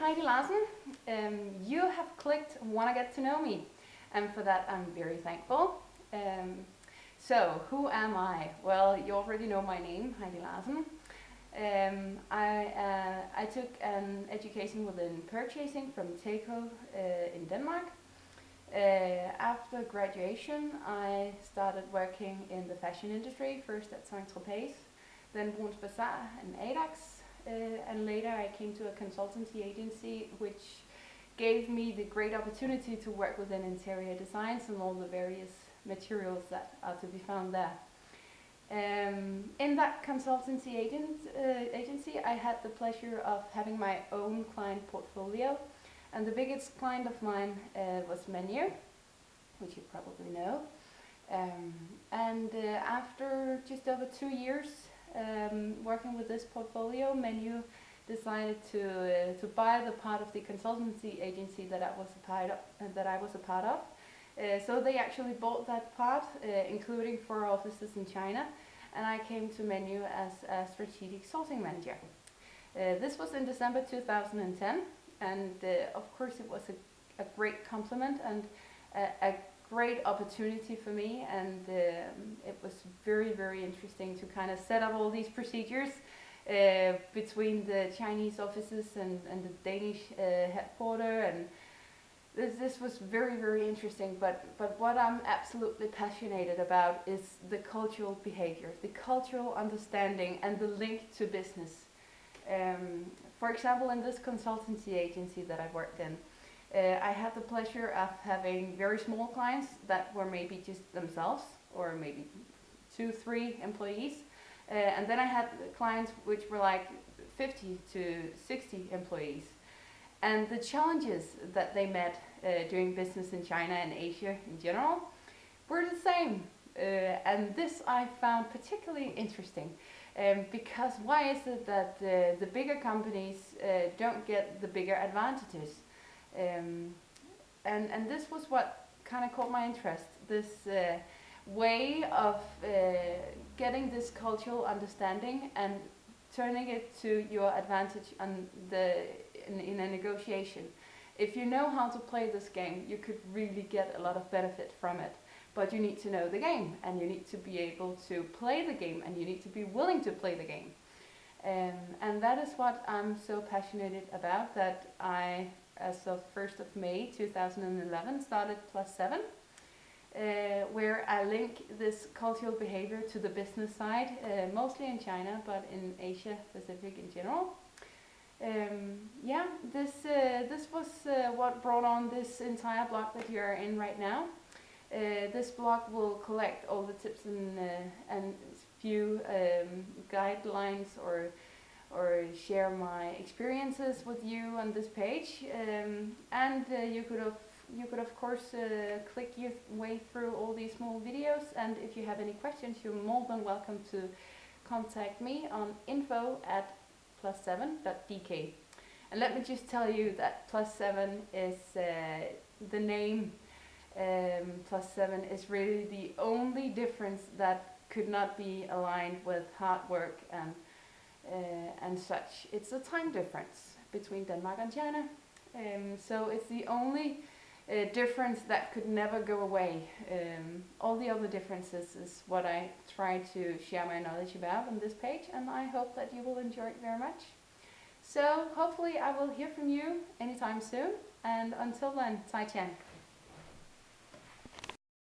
Heidi Larsen. You have clicked Want to Get to Know Me, and for that I'm very thankful. So, who am I? Well, you already know my name, Heidi Larsen. I took an education within purchasing from TECO in Denmark. After graduation, I started working in the fashion industry, first at Saint-Tropez, then Bruns Bazaar and Adax. And later I came to a consultancy agency which gave me the great opportunity to work within interior designs and all the various materials that are to be found there. In that consultancy agency I had the pleasure of having my own client portfolio, and the biggest client of mine was Menu, which you probably know. After just over 2 years working with this portfolio, Menu decided to buy the part of the consultancy agency that I was a part of. So they actually bought that part, including 4 offices in China, and I came to Menu as a strategic sourcing manager. This was in December 2010, and of course it was a great compliment and a great opportunity for me, and it was very interesting to kind of set up all these procedures between the Chinese offices and the Danish headquarters, and this was very interesting. But what I'm absolutely passionate about is the cultural behavior, the cultural understanding, and the link to business. For example, in this consultancy agency that I worked in, I had the pleasure of having very small clients that were maybe just themselves, or maybe 2-3 employees. And then I had clients which were like 50 to 60 employees. And the challenges that they met doing business in China and Asia in general were the same. And this I found particularly interesting. Because why is it that the bigger companies don't get the bigger advantages? And this was what kind of caught my interest, this way of getting this cultural understanding and turning it to your advantage in a negotiation. If you know how to play this game, you could really get a lot of benefit from it. But you need to know the game, and you need to be able to play the game, and you need to be willing to play the game. And that is what I'm so passionate about, that I, as of 1st of May 2011, started +7, where I link this cultural behavior to the business side, mostly in China, but in Asia Pacific in general. Yeah, this was what brought on this entire blog that you are in right now. This blog will collect all the tips and few guidelines or share my experiences with you on this page, and you could of course click your way through all these small videos, and if you have any questions, you're more than welcome to contact me on info@plus7.dk. And let me just tell you that +7 is the name. +7 is really the only difference that could not be aligned with hard work and such. It's a time difference between Denmark and China, so it's the only difference that could never go away. All the other differences is what I try to share my knowledge about on this page, and I hope that you will enjoy it very much. So hopefully I will hear from you anytime soon, and until then, 再见.